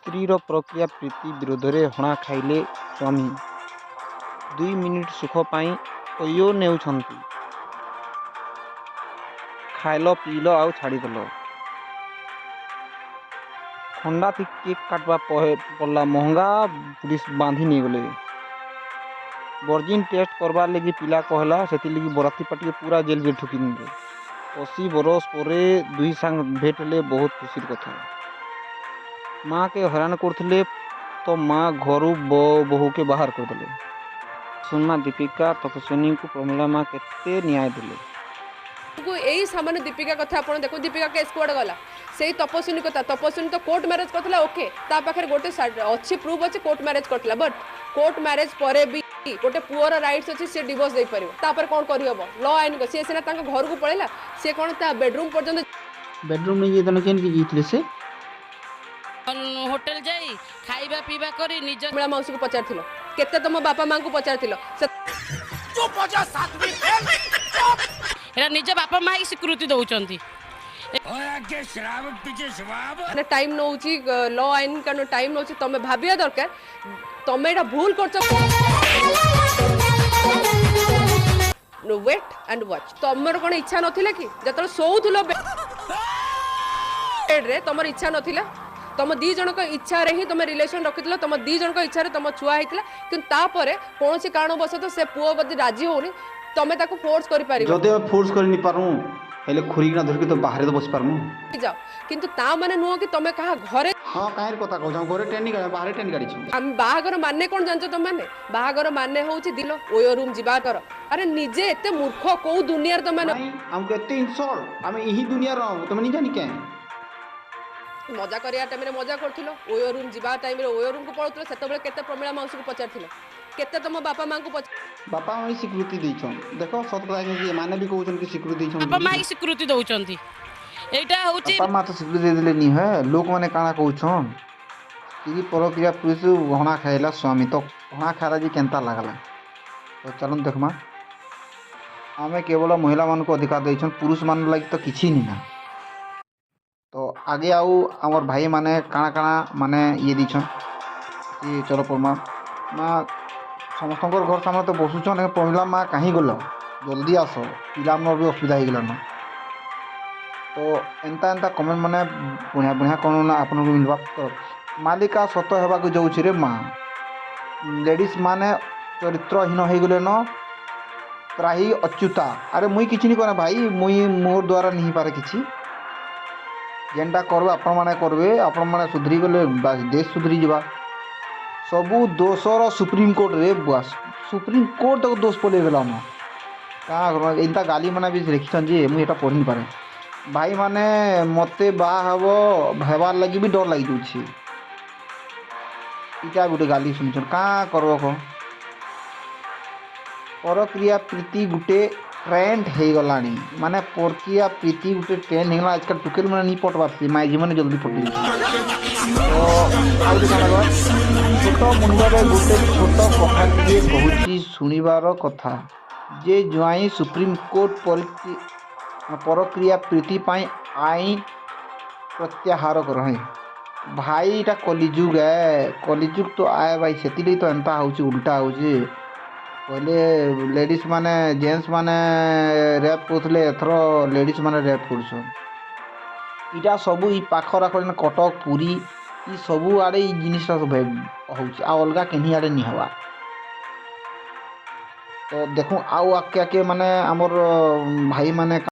ସ୍ତ୍ରୀର ପ୍ରକ୍ରିୟା ପ୍ରୀତି ବିରୋଧରେ ହଣା ଖାଇଲେ ସ୍ୱାମୀ। 2 ମିନିଟ୍ ସୁଖ ପାଇଁ ଓୟୋ ନେଉଛନ୍ତି। ଖାଇଲ ପିଇଲ ଆଉ ଛାଡ଼ିଦେଲ। ଖଣ୍ଡା କେକ୍ କାଟବା ପଡ଼ଲା ମହଙ୍ଗା ପୁଲିସ ବାନ୍ଧି ନେଇଗଲେ। ବର୍ଜିନ୍ ଟେଷ୍ଟ କରବାର୍ ଲାଗି ପିଲା कहला ସେଥିଲାଗି ବରାତି ପାଟିକେ ପୁରା ଜେଲ୍କେ ଠୁକିନେଲେ। 80 ବରଷ ପରେ ଦୁହି ସାଙ୍ଗ ଭେଟ ହେଲେ ବହୁତ ଖୁସିର କଥା। माँ के हैरान करथिले तो माँ घरू बहुके बाहर करदेले। सुनमा दीपिका तपस्विनी को प्रमिला माँ केते न्याय देले। यही सामान्य दीपिका कथा आप देखो दीपिका केस कोड गला से तपस्विनी कथा तपस्विनी तो कोर्ट मैरेज करथिला ओके ता पाखरे गोटे अच्छी प्रूफ अच्छी कोर्ट मैरेज करथिला बट कोर्ट मैरेज परे भी गोटे पुअर राइट्स अच्छी से डिवोर्स दे परिबो तापर कोन करि हबो लॉ आइन को से सेना तांको घर को पळेला से कोन ता बेडरूम पर्यंत बेडरूम में ये तने केन की जीतले से होटल जाई खाइबा पीबा करी निज मिला मौसी को पचारथिलो केते तम बापा मां को पचारथिलो चुप हो जा साथ में एरा निज बापा मां की स्वीकृति दउचंती आगे श्राव पीछे श्राव ने टाइम नउची लॉ आइन कानो टाइम नउची तमे भाबिया दरकार तमे एटा भूल करछ नो वेट एंड वॉच तमर कोन इच्छा नथिला कि जतल सोउथुलो बेड रे तमर इच्छा नथिला तुम दी जन इच्छा ही तुम रिलेशन रखी तुम दी जन इच्छा तुम छुआ होता कि कौन कारण बस से पुओ बदी राजी होनी तुम फोर्स कर फोर्स कर पारू हेले खुरीना धरके तो बाहर तो बस पारमु जाओ किंतु ता माने नुह कि तुम कहा घरे हां काहेर कथा कहौ घरे ट्रेन गाड़ी बाहर ट्रेन गाड़ी छी हम बाहागर माने कोन जानचो तुम माने बाहागर माने होउची दिलो ओयो रूम जिबा कर अरे निजे एते मूर्ख को दुनिया रे तुम माने हम केते इंसल्ट हम एही दुनिया रो तुम नहीं जानी के मजा करिया टाइम रे मजा करथिलो ओयो रूम जिबा टाइम रे ओयो रूम को पळुतलो सेते बेले केते प्रमिला मौसी को पचारथिलो केते तुम बापा मां को बापा मां स्वीकृति दैछन देखो सत कथा कि माने भी कहउछन कि स्वीकृति दैछन बापा मां की स्वीकृति दउचंती एटा होची बापा मां तो स्वीकृति देले नी है लोक माने काना कहउछन स्त्री प्रक्रिया पुरुष हणा खाइला स्वामी तो हणा खारा जी केनता लागला तो चलन देखमा हमें केवल महिला मान को अधिकार दैछन पुरुष मान लागि तो किछि नी ना तो आगे आउ आमर भाई माने काना काना माने ये दीछन कि चलो परमा माँ समस्त घर सामने तो बसुचन प्रमिला माँ कहीं गल जल्दी आस पिला भी असुविधा हो गलान तो एंता एंता कमेंट माने बढ़िया बढ़िया कौन आपन को मिलवा तो मालिका सत होगा जाऊँ रे माँ लेडीज माने चरित्रहीन हो गले न त्राही अच्युता अरे मुई किछि नहीं करे भाई मुई मोर द्वारा नहीं पारे किछि जेनटा करबे आपण माने करबे आपण माने सुधरी गले देश सुधरी जावा सबू दोषर सुप्रीम कोर्ट रे बस सुप्रीम कोर्ट तक दोष पड़े गला न का एंता गाली माने भी लिखिछन जे मु एटा पढ़ी पारे भाई माने मते बा हबो हेबार लगी भी डर लागि दुछि इटा गुटे गाली सुनछन का करबो को परक्रिया प्रीति गुटे ट्रेंड हो गलानी माने प्रक्रिया प्रीति गोटे ट्रेंड हो गला आजकल टुकेल मैंने नहीं पट पार्सी माइजी मैंने जल्दी पटी तो छोट मुंडे गोटे छोट कथा टे कहूँ शुणवार कथा जे ज्वाई सुप्रीम कोर्ट परक्रिया प्रीति आईन प्रत्याहार कर भाई इटा कलिजुग है कलिजुग तो आए भाई से तो एंता हो उल्टा हो पहले लेडीज माने जेंट्स माने रेप करथले एथर लेडीज माने रेप करछन इटा सबू ई पाखर आखर कटक पुरी ई सबू आड़े ई जिनिसटा सब होउछ आ अलगा केनी आड़े नहीं हवा तो देखो आउ आके माने हमर भाई माने